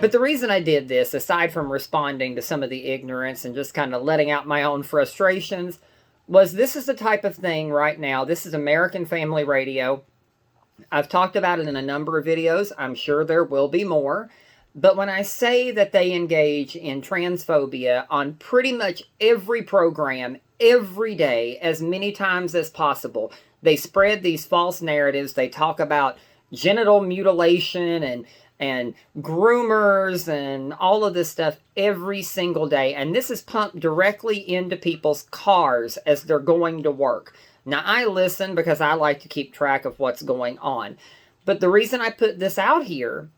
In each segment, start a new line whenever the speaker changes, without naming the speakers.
But the reason I did this, aside from responding to some of the ignorance and just kind of letting out my own frustrations, was this is the type of thing right now. This is American Family Radio. I've talked about it in a number of videos. I'm sure there will be more. But when I say that they engage in transphobia on pretty much every program, every day, as many times as possible, they spread these false narratives. They talk about genital mutilation and groomers and all of this stuff every single day. And this is pumped directly into people's cars as they're going to work. Now, I listen because I like to keep track of what's going on. But the reason I put this out here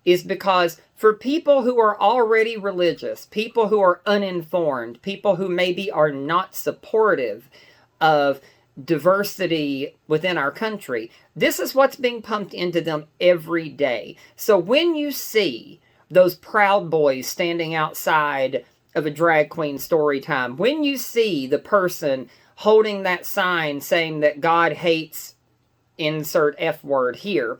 is because for people who are already religious, people who are uninformed, people who maybe are not supportive of diversity within our country, this is what's being pumped into them every day. So when you see those Proud Boys standing outside of a drag queen story time, when you see the person holding that sign saying that God hates insert F word here,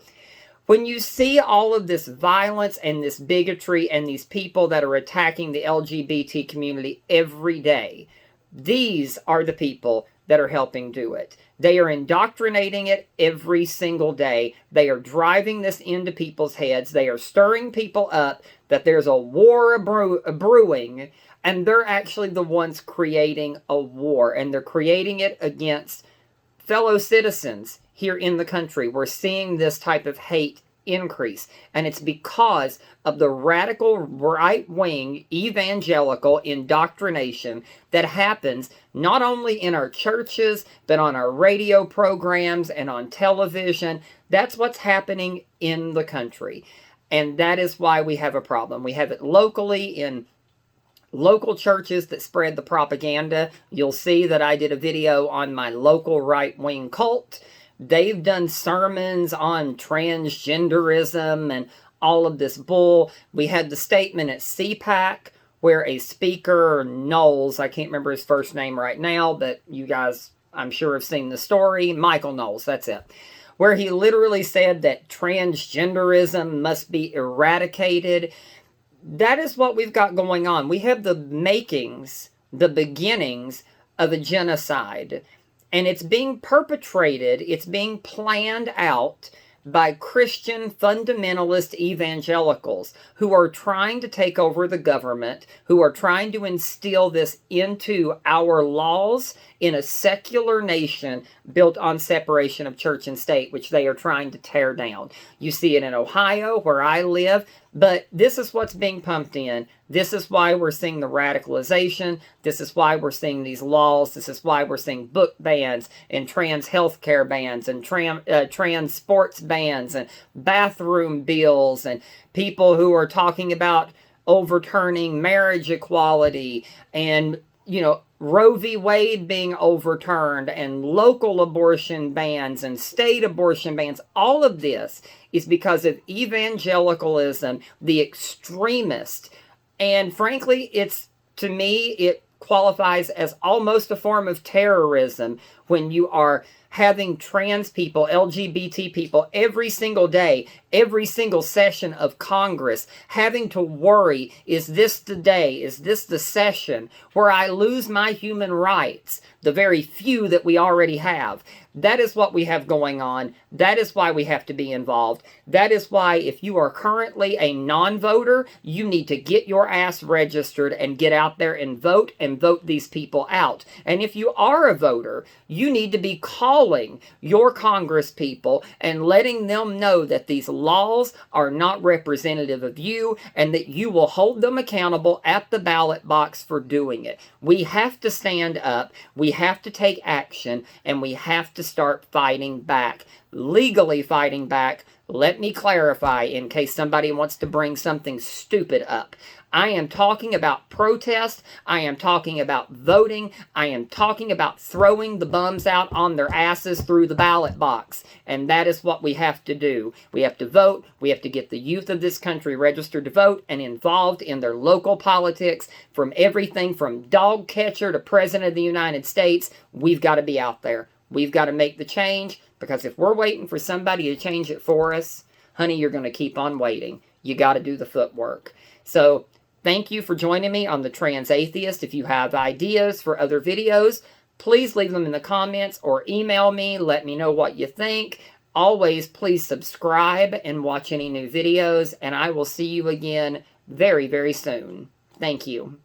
when you see all of this violence and this bigotry and these people that are attacking the LGBT community every day, these are the people that are helping do it. They are indoctrinating it every single day. They are driving this into people's heads. They are stirring people up that there's a war brewing, and they're actually the ones creating a war, and they're creating it against fellow citizens here in the country. We're seeing this type of hate increase, and it's because of the radical right-wing evangelical indoctrination that happens not only in our churches but on our radio programs and on television. That's what's happening in the country, and that is why we have a problem. We have it locally in local churches that spread the propaganda. You'll see that I did a video on my local right-wing cult. They've done sermons on transgenderism and all of this bull. We had the statement at CPAC where a speaker, Knowles, I can't remember his first name right now, but you guys, I'm sure, have seen the story. Michael Knowles, that's it. Where he literally said that transgenderism must be eradicated. That is what we've got going on. We have the makings, the beginnings of a genocide. And it's being perpetrated, it's being planned out by Christian fundamentalist evangelicals who are trying to take over the government, who are trying to instill this into our laws in a secular nation built on separation of church and state, which they are trying to tear down. You see it in Ohio, where I live, but this is what's being pumped in. This is why we're seeing the radicalization. This is why we're seeing these laws. This is why we're seeing book bans and trans healthcare bans and trans sports bans and bathroom bills and people who are talking about overturning marriage equality and, Roe v. Wade being overturned and local abortion bans and state abortion bans. All of this is because of evangelicalism, the extremist. And frankly, to me, it qualifies as almost a form of terrorism when you are having trans people, LGBT people, every single day, every single session of Congress, having to worry, is this the day, is this the session where I lose my human rights, the very few that we already have? That is what we have going on. That is why we have to be involved. That is why if you are currently a non-voter, you need to get your ass registered and get out there and vote these people out. And if you are a voter, you need to be calling your Congress people and letting them know that these laws are not representative of you and that you will hold them accountable at the ballot box for doing it. We have to stand up, we have to take action, and we have to start fighting back, legally fighting back. Let me clarify in case somebody wants to bring something stupid up. I am talking about protest. I am talking about voting. I am talking about throwing the bums out on their asses through the ballot box. And that is what we have to do. We have to vote. We have to get the youth of this country registered to vote and involved in their local politics, from everything from dog catcher to President of the United States. We've got to be out there. We've got to make the change, because if we're waiting for somebody to change it for us, honey, you're going to keep on waiting. You got to do the footwork. So thank you for joining me on the Trans Atheist. If you have ideas for other videos, please leave them in the comments or email me. Let me know what you think. Always, please subscribe and watch any new videos, and I will see you again very, very soon. Thank you.